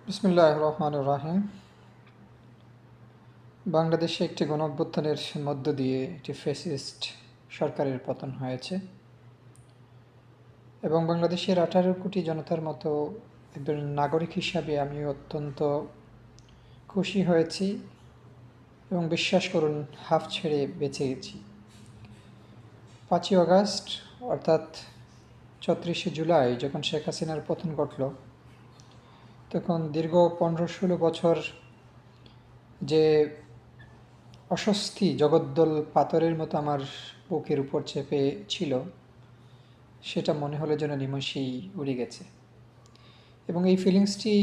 বিসমিল্লাহির রহমানির রহিম। বাংলাদেশে একটি গণঅভ্যুত্থানের মধ্য দিয়ে একটি ফ্যাসিস্ট সরকারের পতন হয়েছে এবং বাংলাদেশের 18 কোটি জনতার মতো একজন নাগরিক হিসাবে আমি অত্যন্ত খুশি হয়েছি এবং বিশ্বাস করুন হাঁফ ছেড়ে বেঁচে গেছি। 5ই আগস্ট অর্থাৎ 34শে জুলাই যখন শেখ হাসিনার পতন ঘটল, তখন দীর্ঘ 15-16 বছর যে অস্বস্তি জগদ্দল পাথরের মতো আমার বুকের উপর চেপে ছিল, সেটা মনে হলো যেন নিমেষেই উড়ে গেছে। এবং এই ফিলিংসটি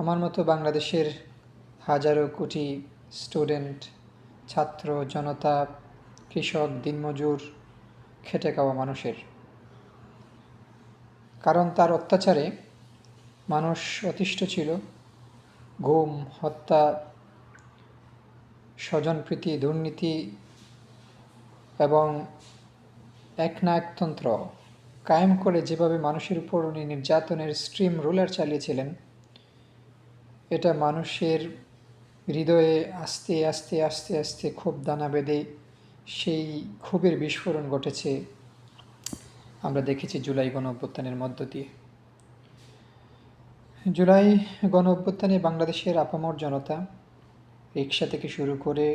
আমার মতো বাংলাদেশের হাজারো কোটি স্টুডেন্ট, ছাত্র জনতা, কৃষক, দিনমজুর, খেটে খাওয়া মানুষের। কারণ তার অত্যাচারে মানুষ অতিষ্ঠ ছিল। গুম, হত্যা, স্বজনপ্রীতি, দুর্নীতি এবং একনায়কতন্ত্র কায়েম করে যেভাবে মানুষের উপর উনি নির্যাতনের স্ট্রিম রোলার চালিয়েছিলেন, এটা মানুষের হৃদয়ে আস্তে আস্তে আস্তে আস্তে ক্ষোভ দানা বেঁধে সেই ক্ষোভের বিস্ফোরণ ঘটেছে আমরা দেখেছি জুলাই গণঅভ্যুত্থানের মধ্য দিয়ে। জুলাই গণঅভ্যুত্থানে বাংলাদেশের আপামর জনতা, রিক্সা থেকে শুরু করে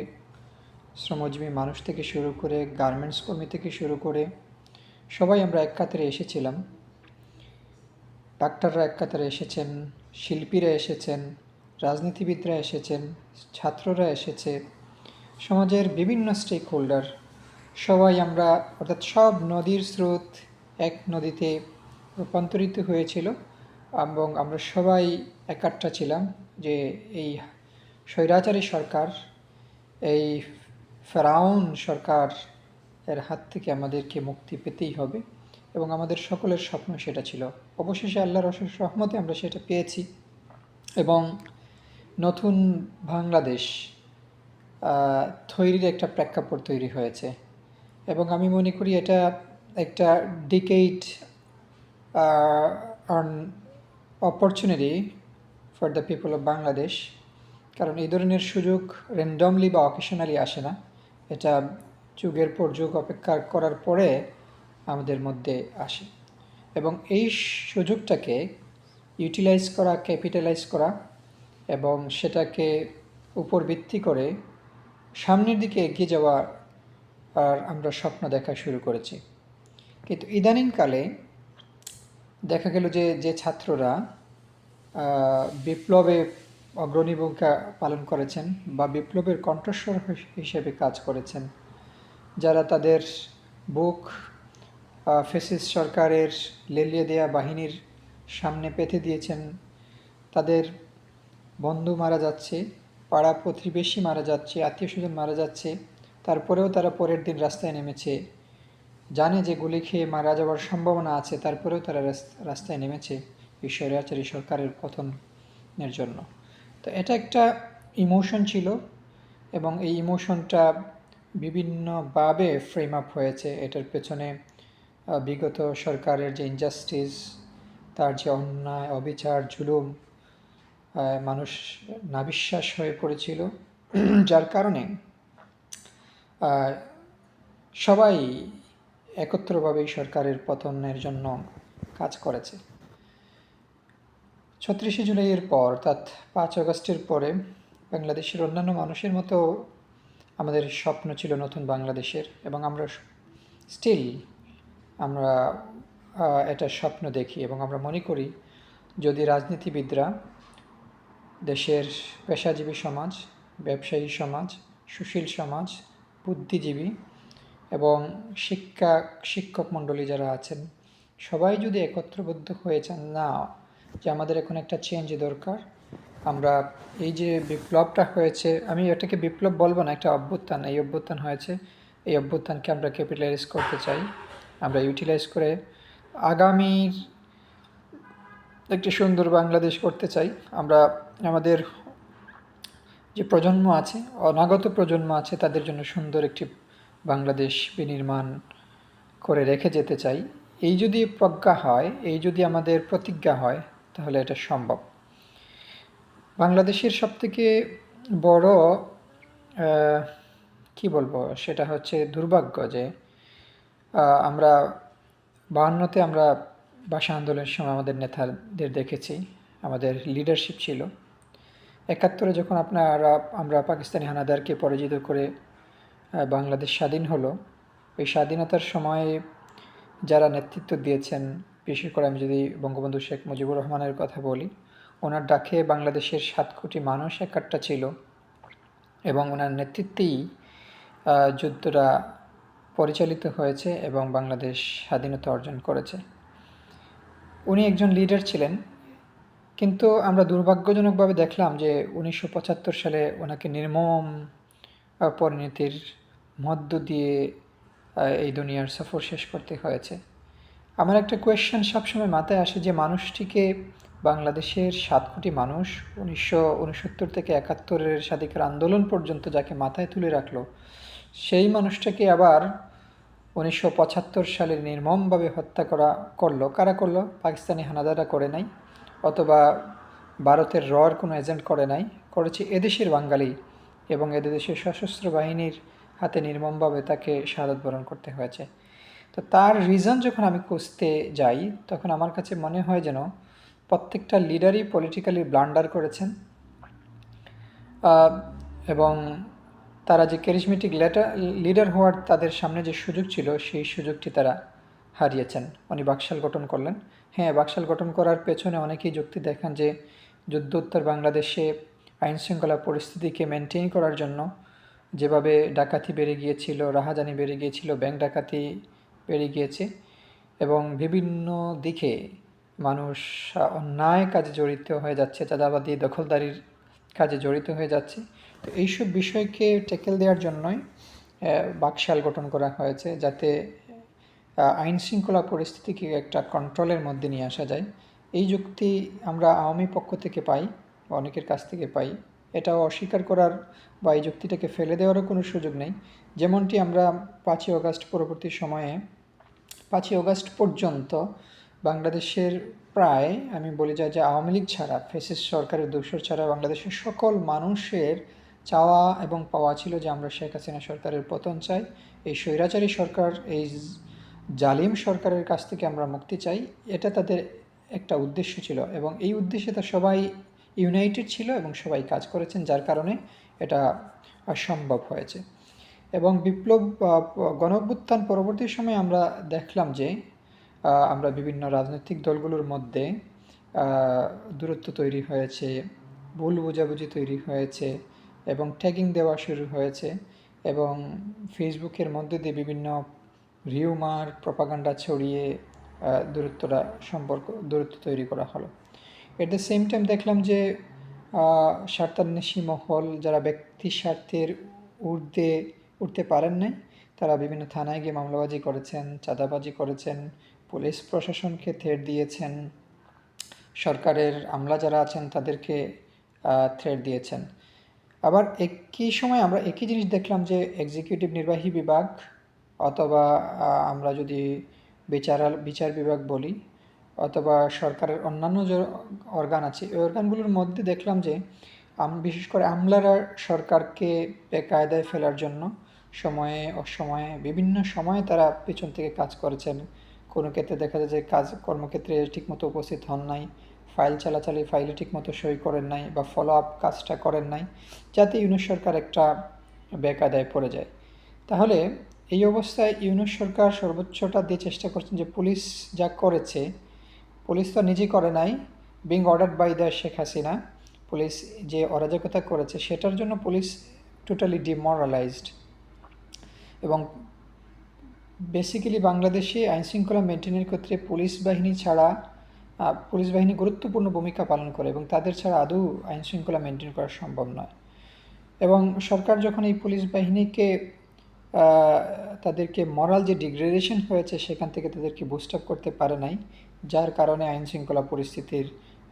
শ্রমজীবী মানুষ থেকে শুরু করে গার্মেন্টস কর্মী থেকে শুরু করে সবাই আমরা এক কাতারে এসেছিলাম। ডাক্তাররা এক কাতারে এসেছেন, শিল্পীরা এসেছেন, রাজনীতিবিদরা এসেছেন, ছাত্ররা এসেছে, সমাজের বিভিন্ন স্টেক হোল্ডার সবাই আমরা, অর্থাৎ সব নদীর স্রোত এক নদীতে রূপান্তরিত হয়েছিল এবং আমরা সবাই একাট্টা ছিলাম যে এই স্বৈরাচারী সরকার, এই ফেরাউন সরকার এর হাত থেকে আমাদেরকে মুক্তি পেতেই হবে এবং আমাদের সকলের স্বপ্ন সেটা ছিল। অবশেষে আল্লাহর অশেষ রহমতে আমরা সেটা পেয়েছি এবং নতুন বাংলাদেশ তৈরির একটা প্রেক্ষাপট তৈরি হয়েছে এবং আমি মনে করি এটা একটা decade opportunity for the people of Bangladesh. কারণ এই ধরনের সুযোগ র্যান্ডমলি বা অকেশনালি আসে না, এটা যুগের পর যুগ অপেক্ষা করার পরে আমাদের মধ্যে আসে এবং এই সুযোগটাকে ইউটিলাইজ করা, ক্যাপিটালাইজ করা এবং সেটাকে উপর ভিত্তি করে সামনের দিকে এগিয়ে যাওয়া আর আমরা স্বপ্ন দেখা শুরু করেছি। কিন্তু ইদানিংকালে দেখা গেল যে ছাত্ররা বিপ্লবে অগ্রণী ভূমিকা পালন করেছেন বা বিপ্লবের কণ্ঠস্বর হিসেবে কাজ করেছেন, যারা তাদের বুক ফ্যাসিস্ট সরকারের লেলিয়ে দেয়া বাহিনীর সামনে পেতে দিয়েছেন, তাদের বন্ধু মারা যাচ্ছে, পাড়া প্রতিবেশী মারা যাচ্ছে, আত্মীয় স্বজন মারা যাচ্ছে, তারপরেও তারা পরের দিন রাস্তায় নেমেছে, জানে যে গুলি খেয়ে মারা যাওয়ার সম্ভাবনা আছে, তারপরেও তারা রাস্তায় নেমেছে এই স্বৈরাচারী সরকারের পতনের জন্য। তো এটা একটা ইমোশন ছিল এবং এই ইমোশনটা বিভিন্নভাবে ফ্রেম আপ হয়েছে। এটার পেছনে বিগত সরকারের যে ইনজাস্টিস, তার যে অন্যায়, অবিচার, জুলুম, মানুষ নাবিশ্বাস হয়ে পড়েছিল, যার কারণে সবাই একত্রভাবে এই সরকারের পতনের জন্য কাজ করেছে। 36শে জুলাইয়ের পর, অর্থাৎ 5 আগস্টের পরে বাংলাদেশের অন্যান্য মানুষের মতো আমাদের স্বপ্ন ছিল নতুন বাংলাদেশের এবং আমরা স্টিল আমরা এটা স্বপ্ন দেখি এবং আমরা মনে করি যদি রাজনীতিবিদরা, দেশের পেশাজীবী সমাজ, ব্যবসায়ী সমাজ, সুশীল সমাজ, বুদ্ধিজীবী এবং শিক্ষক মণ্ডলী যারা আছেন, সবাই যদি একত্রবদ্ধ হয়ে চান না যে আমাদের এখন একটা চেঞ্জ দরকার, আমরা এই যে বিপ্লবটা হয়েছে, আমি এটাকে বিপ্লব বলবো না, একটা অভ্যুত্থান, এই অভ্যুত্থান হয়েছে, এই অভ্যুত্থানকে আমরা ক্যাপিটালাইজ করতে চাই, আমরা ইউটিলাইজ করে আগামীর একটি সুন্দর বাংলাদেশ করতে চাই। আমরা আমাদের যে প্রজন্ম আছে, অনাগত প্রজন্ম আছে, তাদের জন্য সুন্দর একটি বাংলাদেশ বিনির্মাণ করে রেখে যেতে চাই। এই যদি প্রজ্ঞা হয়, এই যদি আমাদের প্রতিজ্ঞা হয়, তাহলে এটা সম্ভব। বাংলাদেশের সবথেকে বড় আহ, কি বলবো, সেটা হচ্ছে দুর্ভাগ্য যে আমরা 52-তে আমরা ভাষা আন্দোলনের সময় আমাদের নেতাদের দেখেছি, আমাদের লিডারশিপ ছিল। 71-এ যখন আমরা পাকিস্তানি হানাদারকে পরাজিত করে বাংলাদেশ স্বাধীন হলো, ওই স্বাধীনতার সময় যারা নেতৃত্ব দিয়েছেন, বিশেষ করে আমি যদি বঙ্গবন্ধু শেখ মুজিবুর রহমানের কথা বলি, ওনার ডাকে বাংলাদেশের 7 কোটি মানুষ একাট্টা ছিল এবং ওনার নেতৃত্বেই যুদ্ধটা পরিচালিত হয়েছে এবং বাংলাদেশ স্বাধীনতা অর্জন করেছে। উনি একজন লিডার ছিলেন, কিন্তু আমরা দুর্ভাগ্যজনকভাবে দেখলাম যে 1975 সালে ওনাকে নির্মম পরিণতির মধ্য দিয়ে এই দুনিয়ার সফর শেষ করতে হয়েছে। আমার একটা কোয়েশ্চেন সবসময় মাথায় আসে যে মানুষটিকে, বাংলাদেশের 7 কোটি মানুষ 1969 থেকে 71-এর স্বাধিকার আন্দোলন পর্যন্ত যাকে মাথায় তুলে রাখলো, সেই মানুষটাকে আবার 1975 সালে নির্মমভাবে হত্যা করলো কারা করলো? পাকিস্তানি হানাদাররা করে নাই, অথবা ভারতের রর কোনো এজেন্ট করে নাই, করেছে এদেশের বাঙালি এবং এদেশের সশস্ত্র বাহিনীর হাতে নির্মমভাবে তাকে শাহাদাত বরণ করতে হয়েছে। তো তার রিজন যখন আমি খুঁজতে যাই, তখন আমার কাছে মনে হয় যেন প্রত্যেকটা লিডারই পলিটিক্যালি ব্লান্ডার করেছেন এবং তারা যে ক্যারিজমেটিক লিডার হওয়ার তাদের সামনে যে সুযোগ ছিল, সেই সুযোগটি তারা হারিয়েছেন। উনি বাকশাল গঠন করলেন। হ্যাঁ, বাকশাল গঠন করার পেছনে অনেকেই যুক্তি দেখান যে যুদ্ধোত্তর বাংলাদেশে আইনশৃঙ্খলা পরিস্থিতিকে মেনটেন করার জন্য যেভাবে ডাকাতি বেড়ে গিয়েছিল, রাহাজানি বেড়ে গিয়েছিল, ব্যাংক ডাকাতি বেড়ে গিয়েছে এবং বিভিন্ন দিকে মানুষ অন্যায় কাজে জড়িত হয়ে যাচ্ছে, চাঁদাবাদি দখলদারির কাজে জড়িত হয়ে যাচ্ছে। তো এইসব বিষয়কে ট্যাকেল দেওয়ার জন্যই বাকশাল গঠন করা হয়েছে, যাতে আইন শৃঙ্খলা পরিস্থিতিকে একটা কন্ট্রোলের মধ্যে নিয়ে আসা যায়। এই যুক্তি আমরা আওয়ামী পক্ষ থেকে পাই, অনেকের কাছ থেকে পাই। এটাও অস্বীকার করার বা এই যুক্তিটাকে ফেলে দেওয়ারও কোনো সুযোগ নেই। যেমনটি আমরা 5ই আগস্ট পরবর্তী সময়ে 5ই আগস্ট পর্যন্ত বাংলাদেশের প্রায়, আমি বলে যাই যে আওয়ামী লীগ ছাড়া, ফ্যাসিস্ট সরকারের দোসর ছাড়া বাংলাদেশের সকল মানুষের চাওয়া এবং পাওয়া ছিল যে আমরা শেখ হাসিনা সরকারের পতন চাই, এই স্বৈরাচারী সরকার, এই জালিম সরকারের কাছ থেকে আমরা মুক্তি চাই। এটা তাদের একটা উদ্দেশ্য ছিল এবং এই উদ্দেশ্যে তা সবাই ইউনাইটেড ছিল এবং সবাই কাজ করেছেন, যার কারণে এটা সম্ভব হয়েছে। এবং বিপ্লব গণঅভ্যুত্থান পরবর্তী সময়ে আমরা দেখলাম যে আমরা বিভিন্ন রাজনৈতিক দলগুলোর মধ্যে দূরত্ব তৈরি হয়েছে, ভুল বোঝাবুঝি তৈরি হয়েছে এবং ট্যাগিং দেওয়া শুরু হয়েছে এবং ফেসবুকের মধ্যে দিয়ে বিভিন্ন রিউমার প্রপাগান্ডা ছড়িয়ে দূরত্ব তৈরি করা হলো। এট দ্য সেম টাইম দেখলাম যে স্বার্থান্বেষী মহল, যারা ব্যক্তি স্বার্থের ঊর্ধ্বে উঠতে পারেন নাই, তারা বিভিন্ন থানায় গিয়ে মামলাবাজি করেছেন, চাঁদাবাজি করেছেন, পুলিশ প্রশাসনকে থ্রেট দিয়েছেন, সরকারের আমলা যারা আছেন তাদেরকে থ্রেট দিয়েছেন। আবার একই সময় আমরা একই জিনিস দেখলাম যে এক্সিকিউটিভ নির্বাহী বিভাগ অথবা আমরা যদি বিচার বিভাগ বলি, অথবা সরকারের অন্যান্য যে অর্গান আছে, ওই অর্গানগুলোর মধ্যে দেখলাম যে বিশেষ করে আমলারা সরকারকে বেকায়দায় ফেলার জন্য সময়ে অসময়ে বিভিন্ন সময়ে তারা পেছন থেকে কাজ করেছেন। কোনো ক্ষেত্রে দেখা যায় যে কর্মক্ষেত্রে ঠিকমতো উপস্থিত হন নাই, ফাইল চালাচালি ফাইলে ঠিকমতো সই করেন নাই বা ফলো আপ কাজটা করেন নাই, যাতে ইউনূস সরকার একটা বেকায়দায় পড়ে যায়। তাহলে এই অবস্থায় ইউনূস সরকার সর্বোচ্চটা দিয়ে চেষ্টা করছেন যে পুলিশ যা করেছে, পুলিশ তো নিজে করে নাই, being ordered by the Sheikh Hasina, police যে অরাজকতা করেছে সেটার জন্য পুলিশ টোটালি ডিমোরালাইজড এবং বেসিক্যালি বাংলাদেশে আইনশৃঙ্খলা মেনটেনের ক্ষেত্রে পুলিশ বাহিনী গুরুত্বপূর্ণ ভূমিকা পালন করে এবং তাদের ছাড়া আদৌ আইনশৃঙ্খলা মেনটেন করা সম্ভব নয়। এবং সরকার যখন এই পুলিশ বাহিনীকে তাদেরকে মরাল যে ডিগ্রেডেশন হয়েছে সেখান থেকে তাদেরকে বুস্ট আপ করতে পারে নাই, যার কারণে আইনশৃঙ্খলা পরিস্থিতির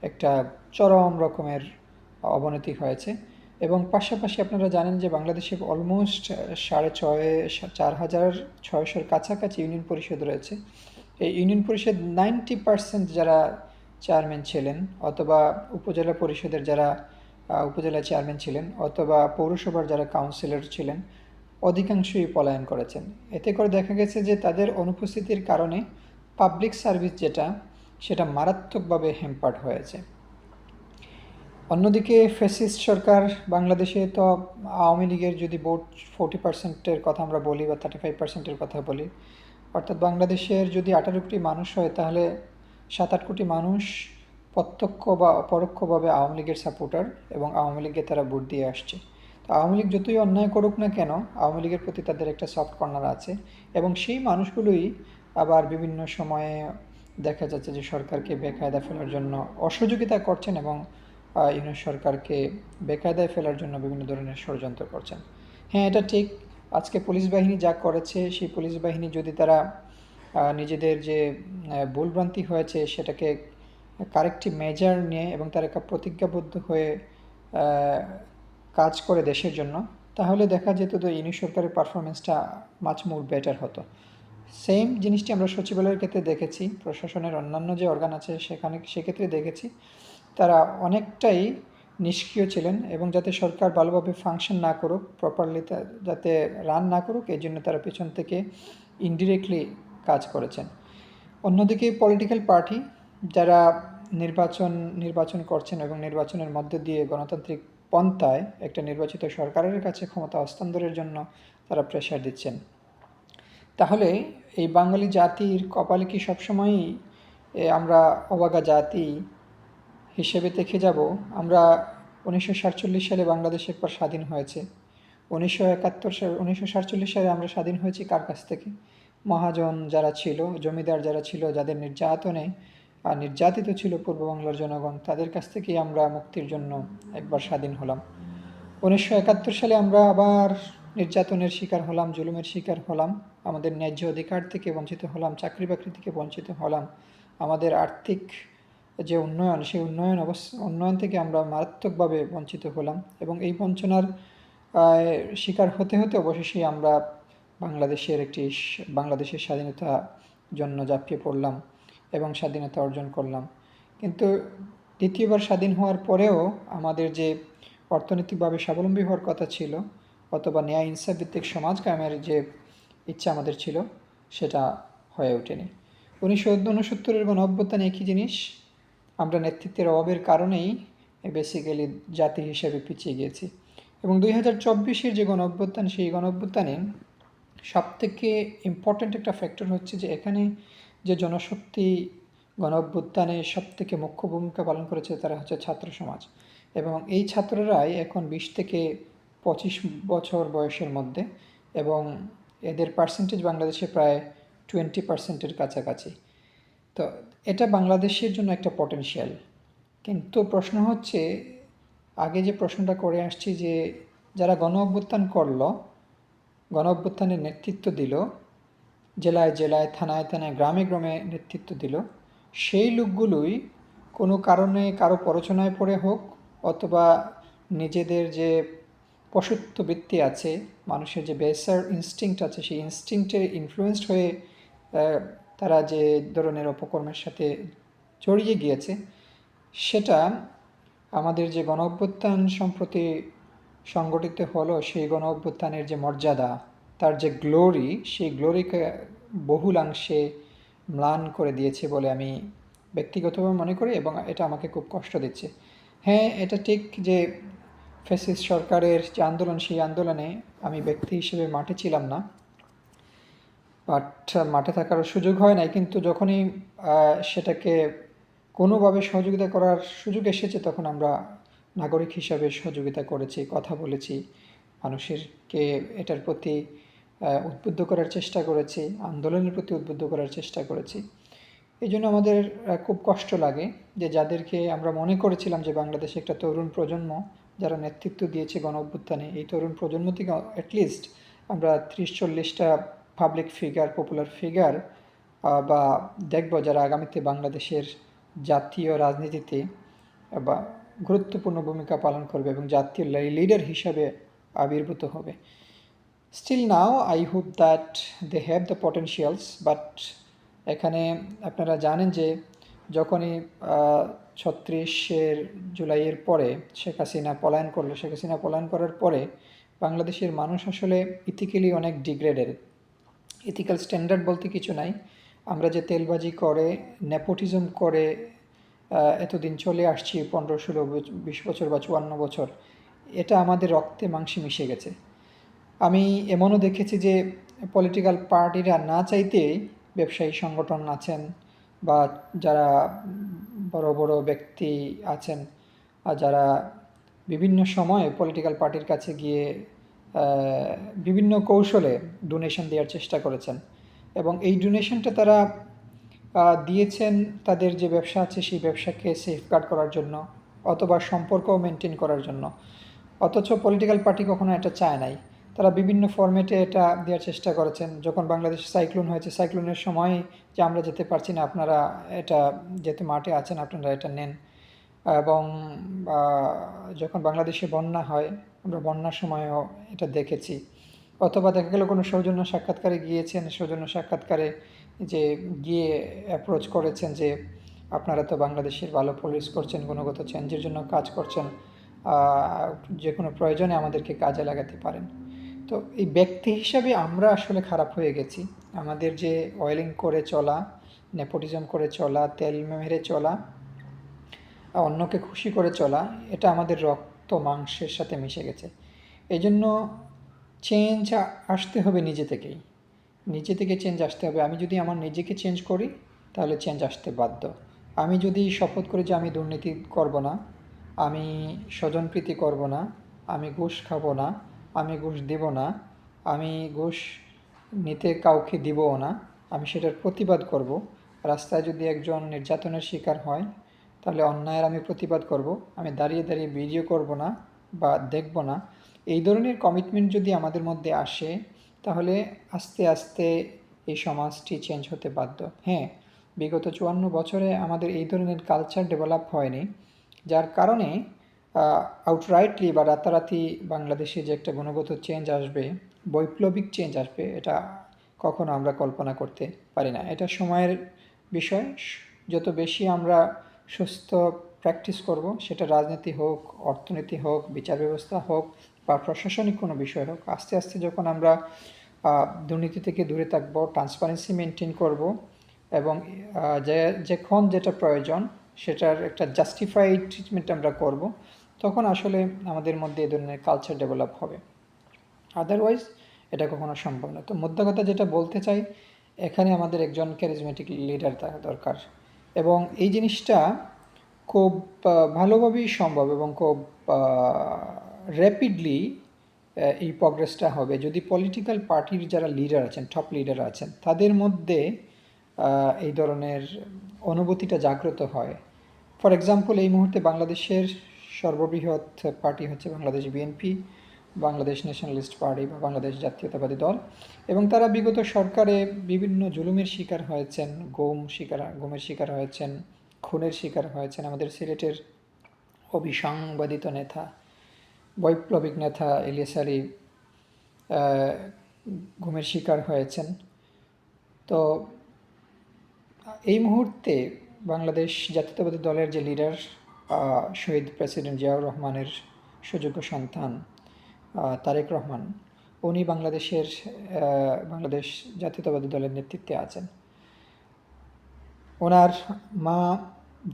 একটা চরম রকমের অবনতি হয়েছে। এবং পাশাপাশি আপনারা জানেন যে বাংলাদেশে অলমোস্ট 4,600 কাছাকাছি ইউনিয়ন পরিষদ রয়েছে। এই ইউনিয়ন পরিষদ 90% যারা চেয়ারম্যান ছিলেন অথবা উপজেলা পরিষদের যারা উপজেলা চেয়ারম্যান ছিলেন অথবা পৌরসভার যারা কাউন্সিলর ছিলেন, অধিকাংশই পলায়ন করেছেন। এতে করে দেখা গেছে যে তাদের অনুপস্থিতির কারণে পাবলিক সার্ভিস যেটা, সেটা মারাত্মকভাবে হ্যাম্পার্ড হয়েছে। অন্যদিকে ফ্যাসিস্ট সরকার বাংলাদেশে তো আওয়ামী লীগের যদি ভোট 40%-এর কথা আমরা বলি বা 35%-এর কথা বলি, অর্থাৎ বাংলাদেশের যদি 18 কোটি মানুষ হয় তাহলে 7-8 কোটি মানুষ প্রত্যক্ষ বা অপরোক্ষভাবে আওয়ামী লীগের সাপোর্টার এবং আওয়ামী লীগকে তারা ভোট দিয়ে আসছে। তো আওয়ামী লীগ যতই অন্যায় করুক না কেন, আওয়ামী লীগের প্রতি তাদের একটা সফট কর্নার আছে এবং সেই মানুষগুলোই আবার বিভিন্ন সময়ে দেখা যাচ্ছে যে সরকারকে বেকায়দা ফেলার জন্য অসহযোগিতা করছেন এবং ইউনিট সরকারকে বেকায়দায় ফেলার জন্য বিভিন্ন ধরনের ষড়যন্ত্র করছেন। হ্যাঁ, এটা ঠিক। আজকে পুলিশ বাহিনী যা করেছে, সেই পুলিশ বাহিনী যদি তারা নিজেদের যে ভুলভ্রান্তি হয়েছে সেটাকে কারেক্টিভ মেজার নিয়ে এবং তারা একটা প্রতিজ্ঞাবদ্ধ হয়ে কাজ করে দেশের জন্য, তাহলে দেখা যেত যে ইউনিট সরকারের পারফরমেন্সটা মাচ মোর বেটার হতো। সেম জিনিসটি আমরা সচিবালয়ের ক্ষেত্রে দেখেছি, প্রশাসনের অন্যান্য যে অর্গান আছে সেক্ষেত্রে দেখেছি তারা অনেকটাই নিষ্ক্রিয় ছিলেন এবং যাতে সরকার ভালোভাবে ফাংশন না করুক, প্রপারলি যাতে রান না করুক, এই জন্য তারা পেছন থেকে ইনডিরেক্টলি কাজ করেছেন। অন্যদিকে পলিটিক্যাল পার্টি যারা নির্বাচন করছেন এবং নির্বাচনের মধ্যে দিয়ে গণতান্ত্রিক পন্থায় একটা নির্বাচিত সরকারের কাছে ক্ষমতা হস্তান্তরের জন্য তারা প্রেশার দিচ্ছেন, তাহলে এই বাঙালি জাতির কপালে কি সবসময়ই আমরা অবাগা জাতি হিসেবে দেখে যাব? আমরা 1947 সালে বাংলাদেশ একবার স্বাধীন হয়েছে। 1947 সালে আমরা স্বাধীন হয়েছি কার কাছ থেকে? মহাজন যারা ছিল, জমিদার যারা ছিল, যাদের নির্যাতনে নির্যাতিত ছিল পূর্ববাংলার জনগণ, তাদের কাছ থেকেই আমরা মুক্তির জন্য একবার স্বাধীন হলাম। 1971 সালে আমরা আবার নির্যাতনের শিকার হলাম, জুলুমের শিকার হলাম, আমাদের ন্যায্য অধিকার থেকে বঞ্চিত হলাম, চাকরি বাকরি থেকে বঞ্চিত হলাম, আমাদের আর্থিক যে উন্নয়ন, সেই উন্নয়ন থেকে আমরা মারাত্মকভাবে বঞ্চিত হলাম এবং এই বঞ্চনার শিকার হতে হতে অবশেষে আমরা বাংলাদেশের স্বাধীনতা জন্য ঝাঁপিয়ে পড়লাম এবং স্বাধীনতা অর্জন করলাম। কিন্তু দ্বিতীয়বার স্বাধীন হওয়ার পরেও আমাদের যে অর্থনৈতিকভাবে স্বাবলম্বী হওয়ার কথা ছিল অথবা ন্যায় ইনসাফ ভিত্তিক সমাজ কায়েমের যে ইচ্ছা আমাদের ছিল, সেটা হয়ে ওঠেনি। 1969-এর গণঅভ্যুত্থানে একই জিনিস, আমরা নেতৃত্বের অভাবের কারণেই বেসিক্যালি জাতি হিসেবে পিছিয়ে গিয়েছি। এবং 2024-এর যে গণঅভ্যুত্থান, সেই গণঅভ্যুত্থানে সবথেকে ইম্পর্ট্যান্ট একটা ফ্যাক্টর হচ্ছে যে এখানে যে জনশক্তি গণঅভ্যুত্থানে সবথেকে মুখ্য ভূমিকা পালন করেছে তারা হচ্ছে ছাত্র সমাজ এবং এই ছাত্ররাই এখন 20 থেকে 25 বছর বয়সের মধ্যে এবং এদের পার্সেন্টেজ বাংলাদেশে প্রায় 20%-এর কাছাকাছি। তো এটা বাংলাদেশের জন্য একটা পটেনশিয়াল। কিন্তু প্রশ্ন হচ্ছে, আগে যে প্রশ্নটা করে আসছি যে যারা গণ অভ্যুত্থানের নেতৃত্ব দিল, জেলায় জেলায়, থানায় থানায়, গ্রামে গ্রামে নেতৃত্ব দিল, সেই লোকগুলোই কোনো কারণে কারো প্ররোচনায় পড়ে হোক অথবা নিজেদের যে পশুত্ব বৃত্তি আছে, মানুষের যে বেসার ইনস্টিংক্ট আছে, সেই ইনস্টিংক্টে ইনফ্লুয়েসড হয়ে তারা যে ধরনের অপকর্মের সাথে জড়িয়ে গিয়েছে, সেটা আমাদের যে গণ অভ্যুত্থান সম্প্রতি সংগঠিত হলো, সেই গণ অভ্যুত্থানের যে মর্যাদা, তার যে গ্লোরি, সেই গ্লোরিকে বহুলাংশে ম্লান করে দিয়েছে বলে আমি ব্যক্তিগতভাবে মনে করি এবং এটা আমাকে খুব কষ্ট দিচ্ছে। হ্যাঁ, এটা ঠিক যে ফ্যাসিস্ট সরকারের যে আন্দোলন, সেই আন্দোলনে আমি ব্যক্তি হিসেবে মাঠে ছিলাম না, বাট মাঠে থাকার সুযোগ হয় নাই, কিন্তু যখনই সেটাকে কোনোভাবে সহযোগিতা করার সুযোগ এসেছে তখন আমরা নাগরিক হিসাবে সহযোগিতা করেছি, কথা বলেছি, মানুষেরকে এটার প্রতি উদ্বুদ্ধ করার চেষ্টা করেছি, আন্দোলনের প্রতি উদ্বুদ্ধ করার চেষ্টা করেছি। এই জন্য আমাদের খুব কষ্ট লাগে যে যাদেরকে আমরা মনে করেছিলাম যে বাংলাদেশে একটা তরুণ প্রজন্ম যারা নেতৃত্ব দিয়েছে গণ অভ্যুত্থানে, এই তরুণ প্রজন্ম থেকে অ্যাটলিস্ট আমরা 30-40টা পাবলিক ফিগার, পপুলার ফিগার বা দেখব যারা আগামীতে বাংলাদেশের জাতীয় রাজনীতিতে বা গুরুত্বপূর্ণ ভূমিকা পালন করবে এবং জাতীয় লিডার হিসাবে আবির্ভূত হবে। Still now I hope that they have the potentials, but এখানে আপনারা জানেন যে যখনই ছত্রিশের জুলাইয়ের পরে শেখ হাসিনা পলায়ন করলো। শেখ হাসিনা পলায়ন করার পরে বাংলাদেশের মানুষ আসলে ইথিক্যালি অনেক ডিগ্রেডেড। ইথিক্যাল স্ট্যান্ডার্ড বলতে কিছু নাই। আমরা যে তেলবাজি করে, নেপোটিজম করে এতদিন চলে আসছি, 15, 16, 20 বছর বা 54 বছর, এটা আমাদের রক্তে মাংসে মিশে গেছে। আমি এমনও দেখেছি যে পলিটিক্যাল পার্টিরা না চাইতেই ব্যবসায়ী সংগঠন আছেন বা যারা বড় বড় ব্যক্তি আছেন, আর যারা বিভিন্ন সময়ে পলিটিক্যাল পার্টির কাছে গিয়ে বিভিন্ন কৌশলে ডোনেশন দেওয়ার চেষ্টা করেছেন, এবং এই ডোনেশনটা তারা দিয়েছেন তাদের যে ব্যবসা আছে সেই ব্যবসাকে সেফগার্ড করার জন্য অথবা সম্পর্ক মেনটেন করার জন্য। অথচ পলিটিক্যাল পার্টি কখনো এটা চায় নাই। তারা বিভিন্ন ফরম্যাটে এটা দেওয়ার চেষ্টা করেছেন। যখন বাংলাদেশে সাইক্লোন হয়েছে, সাইক্লোনের সময় যে আমরা যেতে পারছি না, আপনারা এটা যেতে মাঠে আছেন, আপনারা এটা নেন। এবং যখন বাংলাদেশে বন্যা হয়, আমরা বন্যার সময়ও এটা দেখেছি। অথবা দেখা গেল কোনো সৌজন্য সাক্ষাৎকারে গিয়েছেন, সৌজন্য সাক্ষাৎকারে যে গিয়ে অ্যাপ্রোচ করেছেন যে আপনারা তো বাংলাদেশের ভালো পলিস করছেন, গুণগত চেঞ্জের জন্য কাজ করছেন, যে কোনো প্রয়োজনে আমাদেরকে কাজে লাগাতে পারেন। তো এই ব্যক্তি হিসাবে আমরা আসলে খারাপ হয়ে গেছি। আমাদের যে অয়েলিং করে চলা, নেপোটিজম করে চলা, তেল মেরে চলা, অন্যকে খুশি করে চলা, এটা আমাদের রক্ত মাংসের সাথে মিশে গেছে। এই জন্য চেঞ্জ আসতে হবে নিজে থেকেই। নিজে থেকে চেঞ্জ আসতে হবে। আমি যদি আমার নিজেকে চেঞ্জ করি তাহলে চেঞ্জ আসতে বাধ্য। আমি যদি শপথ করি যে আমি দুর্নীতি করব না, আমি স্বজনপ্রীতি করব না, আমি ঘুষ খাবো না, আমি ঘুষ দেব না, আমি ঘুষ নিতে কাউকে দিবও না, আমি সেটার প্রতিবাদ করব। রাস্তায় যদি একজন নির্যাতনের শিকার হয় তাহলে অন্যায়ের আমি প্রতিবাদ করব। আমি দাঁড়িয়ে দাঁড়িয়ে ভিডিও করব না বা দেখব না। এই ধরনের কমিটমেন্ট যদি আমাদের মধ্যে আসে তাহলে আস্তে আস্তে এই সমাজটি চেঞ্জ হতে বাধ্য। হ্যাঁ, বিগত 54 বছরে আমাদের এই ধরনের কালচার ডেভেলপ হয়নি, যার কারণে আউটরাইটলি বা রাতারাতি বাংলাদেশে যে একটা গুণগত চেঞ্জ আসবে, বৈপ্লবিক চেঞ্জ আসবে, এটা কখনো আমরা কল্পনা করতে পারি না। এটা সময়ের বিষয়। যত বেশি আমরা সুস্থ প্র্যাকটিস করব, সেটা রাজনীতি হোক, অর্থনীতি হোক, বিচার ব্যবস্থা হোক বা প্রশাসনিক কোনো বিষয় হোক, আস্তে আস্তে যখন আমরা দুর্নীতি থেকে দূরে থাকবো, ট্রান্সপারেন্সি মেনটেন করব এবং যখন যেটা প্রয়োজন সেটার একটা জাস্টিফাইড ট্রিটমেন্ট আমরা করব, তখন আসলে আমাদের মধ্যে এই ধরনের কালচার ডেভেলপ হবে। আদারওয়াইজ এটা কখনো সম্ভব না। তো মোদ্দা কথা যেটা বলতে চাই, এখানে আমাদের একজন ক্যারিজমেটিক লিডার থাকা দরকার, এবং এই জিনিসটা খুব ভালোভাবেই সম্ভব এবং খুব র্যাপিডলি এই প্রগ্রেসটা হবে যদি পলিটিক্যাল পার্টির যারা লিডার আছেন, টপ লিডার আছেন, তাদের মধ্যে এই ধরনের অনুভূতিটা জাগ্রত হয়। ফর এক্সাম্পল, এই মুহূর্তে বাংলাদেশের সর্ববৃহৎ পার্টি হচ্ছে Bangladesh BNP, Bangladesh nationalist party বা বাংলাদেশ জাতীয়তাবাদী দল, এবং তারা বিগত সরকারে বিভিন্ন জুলুমের শিকার হয়েছেন, গুমের শিকার হয়েছেন, খুনের শিকার হয়েছেন। আমাদের সিলেটের অবিসংবাদিত নেতা, বৈপ্লবিক নেতা ইলিয়াস আলী গুমের শিকার হয়েছেন। তো এই মুহূর্তে বাংলাদেশ জাতীয়তাবাদী দলের যে লিডার, শহীদ প্রেসিডেন্ট জিয়াউর রহমানের সুযোগ্য সন্তান তারেক রহমান, উনি বাংলাদেশ জাতীয়তাবাদী দলের নেতৃত্বে আছেন। ওনার মা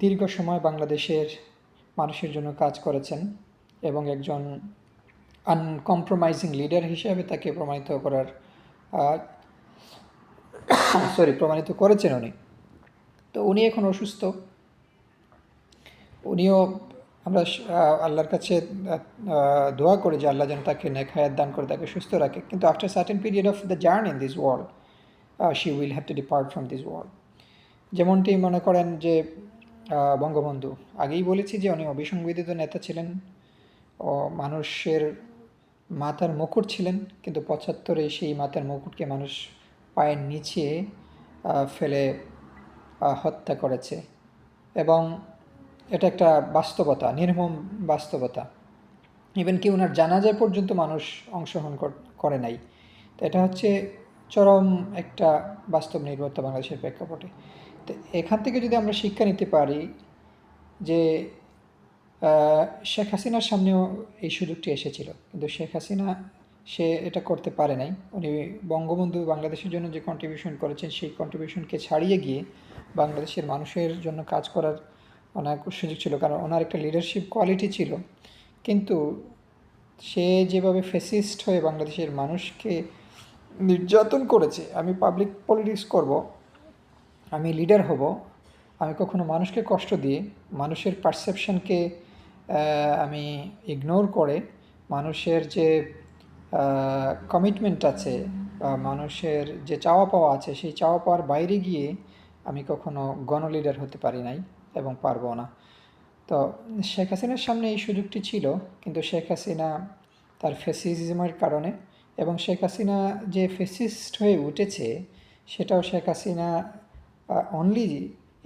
দীর্ঘ সময় বাংলাদেশের মানুষের জন্য কাজ করেছেন এবং একজন আনকম্প্রোমাইজিং লিডার হিসেবে তাকে প্রমাণিত করেছেন উনি। তো উনি এখন অসুস্থ। উনিও আমরা আল্লাহর কাছে দোয়া করি যে আল্লাহ যেন তাকে নেক হায়াত দান করে, তাকে সুস্থ রাখে। কিন্তু after certain period of the journey in this world, she will have to depart from this world. যেমনটি মনে করেন যে বঙ্গবন্ধু, আগেই বলেছি যে উনি অবিসংবাদিত নেতা ছিলেন, মানুষের মাথার মুকুট ছিলেন, কিন্তু 75-এ সেই মাথার মুকুটকে মানুষ পায়ের নিচে ফেলে হত্যা করেছে, এবং এটা একটা বাস্তবতা, নির্মম বাস্তবতা। ইভেন কি ওনার জানাজায় পর্যন্ত মানুষ অংশগ্রহণ করে নাই। তো এটা হচ্ছে চরম একটা বাস্তব নির্ভরতা বাংলাদেশের প্রেক্ষাপটে। তো এখান থেকে যদি আমরা শিক্ষা নিতে পারি যে আহ, শেখ হাসিনার সামনেও এই সুযোগটি এসেছিল, কিন্তু শেখ হাসিনা সে এটা করতে পারে নাই। উনি বঙ্গবন্ধু বাংলাদেশের জন্য যে কন্ট্রিবিউশন করেছেন সেই কন্ট্রিবিউশনকে ছাড়িয়ে গিয়ে বাংলাদেশের মানুষের জন্য কাজ করার অনেক সুযোগ ছিল, কারণ ওনার একটা লিডারশিপ কোয়ালিটি ছিল। কিন্তু সে যেভাবে ফেসিস্ট হয়ে বাংলাদেশের মানুষকে নির্যাতন করেছে, আমি পাবলিক পলিটিক্স করব, আমি লিডার হব, আমি কখনো মানুষকে কষ্ট দিয়ে মানুষের পারসেপশনকে আমি ইগনোর করে মানুষের যে কমিটমেন্ট আছে বা মানুষের যে চাওয়া পাওয়া আছে সেই চাওয়া পাওয়ার বাইরে গিয়ে আমি কখনো গণ লিডার হতে পারি নাই এবং পারবো না। তো শেখ হাসিনার সামনে এই সুযোগটি ছিল, কিন্তু শেখ হাসিনা তার ফেসিজমের কারণে, এবং শেখ হাসিনা যে ফেসিস্ট হয়ে উঠেছে সেটাও শেখ হাসিনা অনলি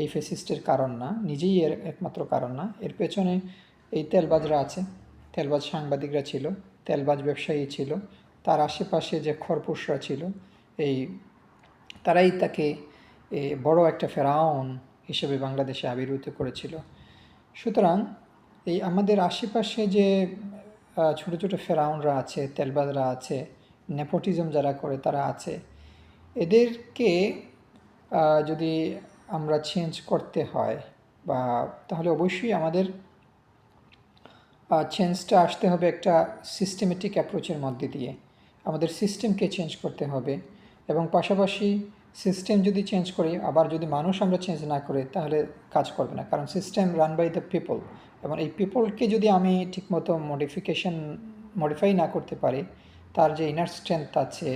এই ফেসিস্টের কারণ না, নিজেই এর একমাত্র কারণ না। এর পেছনে এই তেলবাজরা আছে, তেলবাজ সাংবাদিকরা ছিল, তেলবাজ ব্যবসায়ী ছিল, তার আশেপাশে যে খরপোশরা ছিল, এই তারাই তাকে বড় একটা ফেরাউন হিসেবে বাংলাদেশে আবির্ভূত করেছিল। সুতরাং এই আমাদের আশেপাশে যে ছোটো ছোটো ফেরাউনরা আছে, তেলবাজরা আছে, নেপোটিজম যারা করে তারা আছে, এদেরকে যদি আমরা চেঞ্জ করতে হয় বা তাহলে অবশ্যই আমাদের চেঞ্জটা আসতে হবে একটা সিস্টেমেটিক অ্যাপ্রোচের মধ্যে দিয়ে। আমাদের সিস্টেমকে চেঞ্জ করতে হবে, এবং পাশাপাশি সিস্টেম যদি চেঞ্জ করি, আবার যদি মানুষ আমরা চেঞ্জ না করি তাহলে কাজ করবে না, কারণ system run by the people. এবং এই পিপলকে যদি আমি ঠিকমতো মডিফাই না করতে পারি, তার যে ইনার স্ট্রেংথ আছে,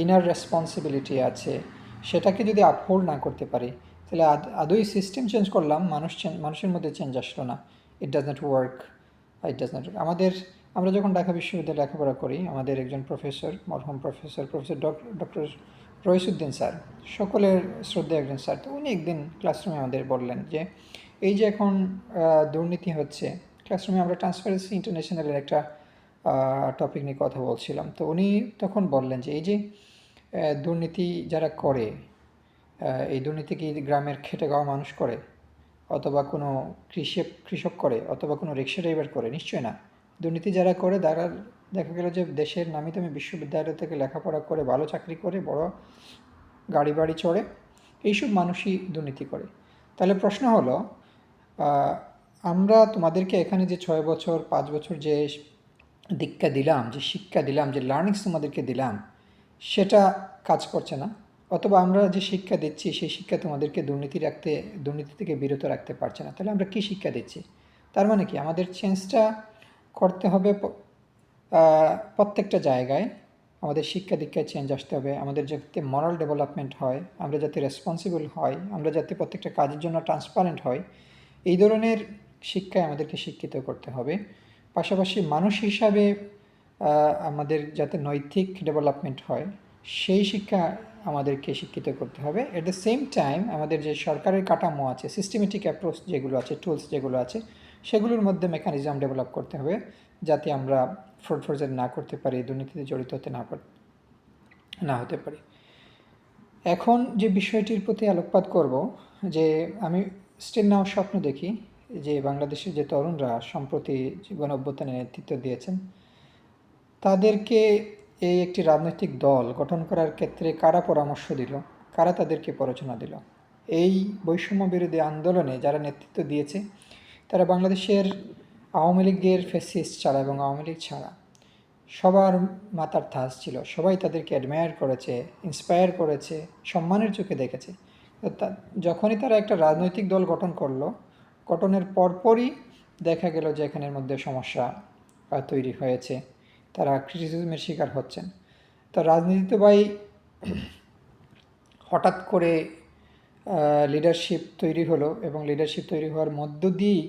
ইনার রেসপন্সিবিলিটি আছে, সেটাকে যদি আপহোল্ড না করতে পারি, তাহলে আদৌ সিস্টেম চেঞ্জ করলাম, মানুষের মধ্যে চেঞ্জ আসলো না। It does not work, it does not. আমরা যখন ঢাকা বিশ্ববিদ্যালয়ে লেখাপড়া করি, আমাদের একজন প্রফেসর, মরহুম প্রফেসর ডক্টর রইসুদ্দিন স্যার, সকলের শ্রদ্ধা একজন স্যার, তো উনি একদিন ক্লাসরুমে আমাদের বললেন যে এই যে এখন দুর্নীতি হচ্ছে, ক্লাসরুমে আমরা ট্রান্সপারেন্সি ইন্টারন্যাশনালের একটা টপিক নিয়ে কথা বলছিলাম, তো উনি তখন বললেন যে এই যে দুর্নীতি যারা করে, এই দুর্নীতি কি গ্রামের খেটে খাওয়া মানুষ করে, অথবা কোনো কৃষক করে, অথবা কোনো রিক্সা ড্রাইভার করে? নিশ্চয়ই না। দুর্নীতি যারা করে তারা দেখা গেল যে দেশের নামি দামি বিশ্ববিদ্যালয় থেকে লেখাপড়া করে, ভালো চাকরি করে, বড় গাড়ি বাড়ি চড়ে, এইসব মানুষই দুর্নীতি করে। তাহলে প্রশ্ন হলো, আমরা তোমাদেরকে এখানে যে 6 বছর 5 বছর যে দীক্ষা দিলাম, যে শিক্ষা দিলাম, যে লার্নিংস তোমাদেরকে দিলাম, সেটা কাজ করছে না, অথবা আমরা যে শিক্ষা দিচ্ছি সেই শিক্ষা তোমাদেরকে দুর্নীতি থেকে বিরত রাখতে পারছে না, তাহলে আমরা কী শিক্ষা দিচ্ছি? তার মানে কি আমাদের চেঞ্জটা করতে হবে প্রত্যেকটা জায়গায়। আমাদের শিক্ষা দীক্ষায় চেঞ্জ আসতে হবে, আমাদের যাতে মরাল ডেভেলপমেন্ট হয়, আমরা যাতে রেসপন্সিবল হয়, আমরা যাতে প্রত্যেকটা কাজের জন্য ট্রান্সপারেন্ট হয়, এই ধরনের শিক্ষায় আমাদেরকে শিক্ষিত করতে হবে। পাশাপাশি মানুষ হিসাবে আমাদের যাতে নৈতিক ডেভেলপমেন্ট হয় সেই শিক্ষা আমাদেরকে শিক্ষিত করতে হবে। এট দ্য সেম টাইম আমাদের যে সরকারের কাঠামো আছে, সিস্টেমেটিক অ্যাপ্রোচ যেগুলো আছে, টুলস যেগুলো আছে, সেগুলোর মধ্যে মেকানিজম ডেভেলপ করতে হবে যাতে আমরা ফ্রড ফরজেট না করতে পারি, দুর্নীতিতে জড়িত না হতে পারি। এখন যে বিষয়টির প্রতি আলোকপাত করব, যে আমি স্টিল নাও স্বপ্ন দেখি যে বাংলাদেশের যে তরুণরা সম্প্রতি গণ অভ্যুত্থানে নেতৃত্ব দিয়েছেন, তাদেরকে এই একটি রাজনৈতিক দল গঠন করার ক্ষেত্রে কারা পরামর্শ দিল, কারা তাদেরকে প্ররোচনা দিল? এই বৈষম্য বিরোধী আন্দোলনে যারা নেতৃত্ব দিয়েছে তারা বাংলাদেশের আওয়ামী লীগের ফ্যাসিস্ট ছাড়া এবং আওয়ামী লীগ ছাড়া সবার মাথার তাজ ছিল, সবাই তাদেরকে অ্যাডমায়ার করেছে, ইন্সপায়ার করেছে, সম্মানের চোখে দেখেছে। যখনই তারা একটা রাজনৈতিক দল গঠন করলো, গঠনের পরপরই দেখা গেল যে এখানের মধ্যে সমস্যা তৈরি হয়েছে, তারা ক্রিটিসিজমের শিকার হচ্ছেন। তো রাজনীতি তো ভাই হঠাৎ করে লিডারশিপ তৈরি হলো, এবং লিডারশিপ তৈরি হওয়ার মধ্য দিয়েই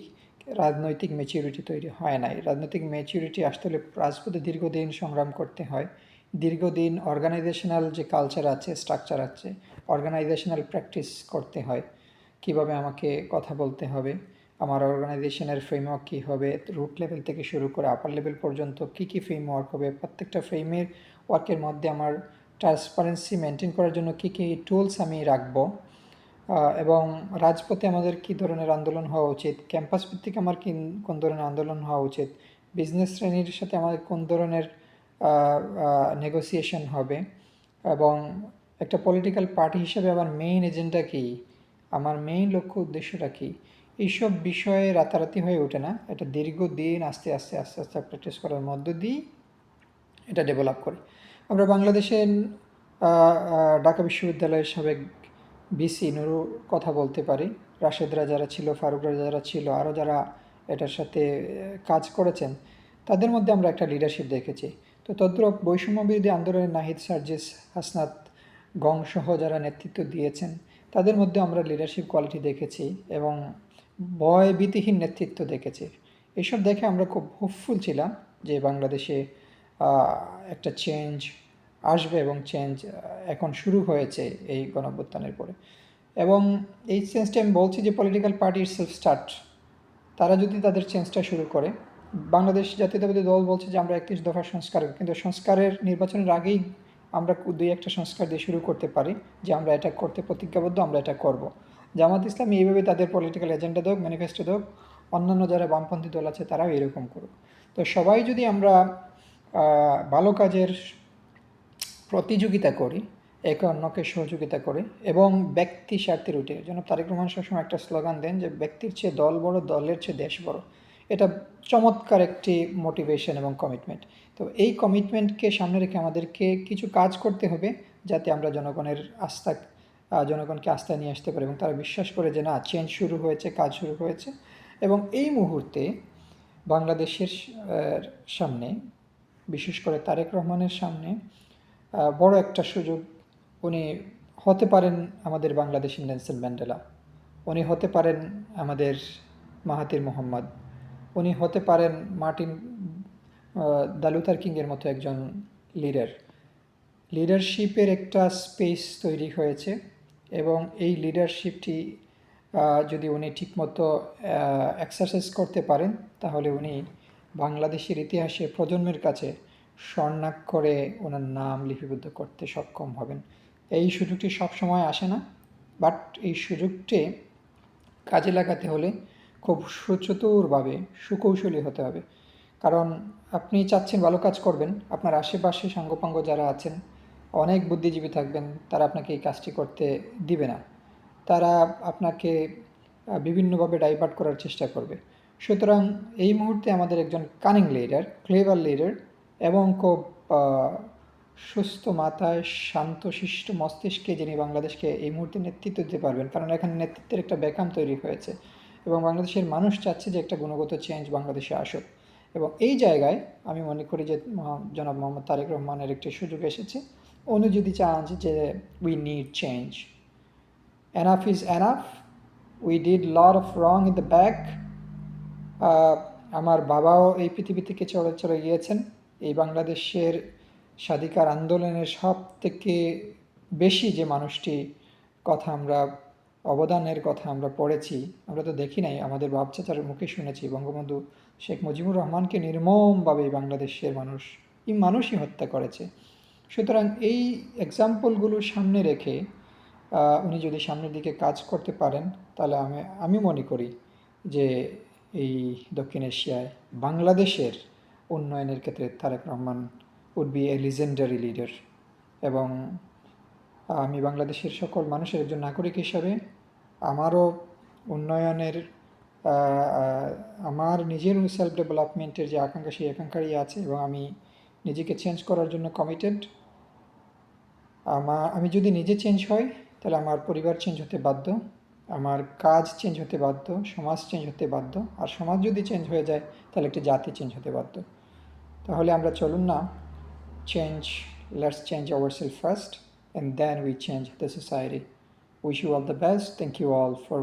রাজনৈতিক ম্যাচিউরিটি তৈরি হয় নাই। রাজনৈতিক ম্যাচিউরিটি আসতে হলে রাজপথে দীর্ঘদিন সংগ্রাম করতে হয়, দীর্ঘদিন অর্গানাইজেশনাল যে কালচার আছে, স্ট্রাকচার আছে, অর্গানাইজেশনাল প্র্যাকটিস করতে হয়। কিভাবে আমাকে কথা বলতে হবে, আমার অর্গানাইজেশনের ফ্রেমওয়ার্ক কী হবে, রুট লেভেল থেকে শুরু করে আপার লেভেল পর্যন্ত কী কী ফ্রেমওয়ার্ক হবে, প্রত্যেকটা ফ্রেমের ওয়ার্কের মধ্যে আমার ট্রান্সপারেন্সি মেনটেন করার জন্য কী কী টুলস আমি রাখবো, এবং রাজপথে আমাদের কী ধরনের আন্দোলন হওয়া উচিত, ক্যাম্পাস ভিত্তিক আমার কোন ধরনের আন্দোলন হওয়া উচিত, বিজনেস শ্রেণীর সাথে আমাদের কোন ধরনের নেগোসিয়েশন হবে, এবং একটা পলিটিক্যাল পার্টি হিসেবে আমার মেইন এজেন্ডা কী, আমার মেইন লক্ষ্য উদ্দেশ্যটা কী, এইসব বিষয়ে রাতারাতি হয়ে ওঠে না। এটা দীর্ঘদিন আস্তে আস্তে আস্তে আস্তে প্র্যাকটিস করার মধ্য দিয়েই এটা ডেভেলপ করি। আমরা বাংলাদেশের ঢাকা বিশ্ববিদ্যালয়ের সাবেক ভিসি নুরুর কথা বলতে পারি, রাশেদরা যারা ছিল, ফারুকরা যারা ছিল, আরও যারা এটার সাথে কাজ করেছেন, তাদের মধ্যে আমরা একটা লিডারশিপ দেখেছি। তো তদ্রূপ বৈষম্য বিরোধী আন্দোলনের নাহিদ, সার্জিস, হাসনাত, গং সহ যারা নেতৃত্ব দিয়েছেন, তাদের মধ্যে আমরা লিডারশিপ কোয়ালিটি দেখেছি এবং ভয় ভীতিহীন নেতৃত্ব দেখেছি। এসব দেখে আমরা খুব হোপফুল ছিলাম যে বাংলাদেশে একটা চেঞ্জ আসবে, এবং চেঞ্জ এখন শুরু হয়েছে এই গণঅভ্যুত্থানের পরে। এবং এই চেঞ্জটা আমি বলছি যে পলিটিক্যাল পার্টির সেলফ স্টার্ট, তারা যদি তাদের চেঞ্জটা শুরু করে, বাংলাদেশ জাতীয়তাবাদী দল বলছে যে আমরা 31 দফা সংস্কার, কিন্তু সংস্কারের নির্বাচনের আগেই আমরা দুই একটা সংস্কার দিয়ে শুরু করতে পারি যে আমরা এটা করতে প্রতিজ্ঞাবদ্ধ, আমরা এটা করব। জামাত ইসলামী এইভাবে তাদের পলিটিক্যাল এজেন্ডা দেখ, ম্যানিফেস্টো দেখ, অন্যান্য যারা বামপন্থী দল আছে তারাও এরকম করুক। তো সবাই যদি আমরা ভালো কাজের প্রতিযোগিতা করি, একে অন্যকে সহযোগিতা করে, এবং ব্যক্তি স্বার্থের উঠে, যেন তারেক রহমান সবসময় একটা স্লোগান দেন যে ব্যক্তির চেয়ে দল বড়, দলের চেয়ে দেশ বড়। এটা চমৎকার একটি মোটিভেশন এবং কমিটমেন্ট। তো এই কমিটমেন্টকে সামনে রেখে আমাদেরকে কিছু কাজ করতে হবে যাতে আমরা জনগণকে আস্থায় নিয়ে আসতে পারি এবং তারা বিশ্বাস করে যে না, চেঞ্জ শুরু হয়েছে, কাজ শুরু হয়েছে। এবং এই মুহূর্তে বাংলাদেশের সামনে, বিশেষ করে তারেক রহমানের সামনে বড় একটা সুযোগ। উনি হতে পারেন আমাদের বাংলাদেশের নেলসন ম্যান্ডেলা, উনি হতে পারেন আমাদের মাহাতির মোহাম্মদ, উনি হতে পারেন মার্টিন লুথার কিংয়ের মতো একজন লিডার। লিডারশিপের একটা স্পেস তৈরি হয়েছে, এবং এই লিডারশিপটি যদি উনি ঠিকমতো এক্সারসাইজ করতে পারেন, তাহলে উনি বাংলাদেশের ইতিহাসে প্রজন্মের কাছে স্বর্ণাক্ষরে ওনার নাম লিপিবদ্ধ করতে সক্ষম হবেন। এই সুযোগটি সবসময় আসে না, বাট এই সুযোগটি কাজে লাগাতে হলে খুব সুচতুরভাবে সুকৌশলী হতে হবে। কারণ আপনি চাচ্ছেন ভালো কাজ করবেন, আপনার আশেপাশে সাঙ্গপাঙ্গ যারা আছেন অনেক বুদ্ধিজীবী থাকবেন, তারা আপনাকে এই কাজটি করতে দিবে না, তারা আপনাকে বিভিন্নভাবে ডাইভার্ট করার চেষ্টা করবে। সুতরাং এই মুহূর্তে আমাদের একজন কানিং লিডার, ক্লেভার লিডার, এবং খুব সুস্থ মাথায় শান্তশিষ্ট মস্তিষ্কে যিনি বাংলাদেশকে এই মুহূর্তে নেতৃত্ব দিতে পারবেন, কারণ এখানে নেতৃত্বের একটা ব্যাকাম তৈরি হয়েছে এবং বাংলাদেশের মানুষ চাচ্ছে যে একটা গুণগত চেঞ্জ বাংলাদেশে আসুক। এবং এই জায়গায় আমি মনে করি যে জনাব মোহাম্মদ তারেক রহমানের একটি সুযোগ এসেছে। উনি যদি চান যে we need change, enough is enough, we did lot of wrong in the back. আমার বাবাও এই পৃথিবী থেকে চলে গিয়েছেন। এই বাংলাদেশের স্বাধিকার আন্দোলনের সব থেকে বেশি যে মানুষটি কথা আমরা, অবদানের কথা আমরা পড়েছি, আমরা তো দেখি নাই, আমাদের বাপ চাচার মুখে শুনেছি, বঙ্গবন্ধু শেখ মুজিবুর রহমানকে নির্মমভাবে বাংলাদেশের মানুষই হত্যা করেছে। সুতরাং এই এক্সাম্পলগুলো সামনে রেখে উনি যদি সামনের দিকে কাজ করতে পারেন, তাহলে আমি মনে করি যে এই দক্ষিণ এশিয়ায় বাংলাদেশের উন্নয়নের ক্ষেত্রে Tarique Rahman would be a legendary leader. এবং আমি বাংলাদেশের সকল মানুষের একজন নাগরিক হিসাবে আমারও উন্নয়নের, আমার নিজের সেলফ ডেভেলপমেন্টের যে আকাঙ্ক্ষা, সেই আকাঙ্ক্ষাই আছে, এবং আমি নিজেকে চেঞ্জ করার জন্য কমিটেড। আমি যদি নিজে চেঞ্জ হই, তাহলে আমার পরিবার চেঞ্জ হতে বাধ্য, আমার কাজ চেঞ্জ হতে বাধ্য, সমাজ চেঞ্জ হতে বাধ্য, আর সমাজ যদি চেঞ্জ হয়ে যায় তাহলে একটি জাতি চেঞ্জ হতে বাধ্য। তাহলে আমরা চলুন না, let's change ourselves first, and then we change the society. Wish you all the best. Thank you all for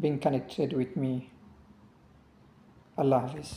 being connected with me. Allah Hafiz.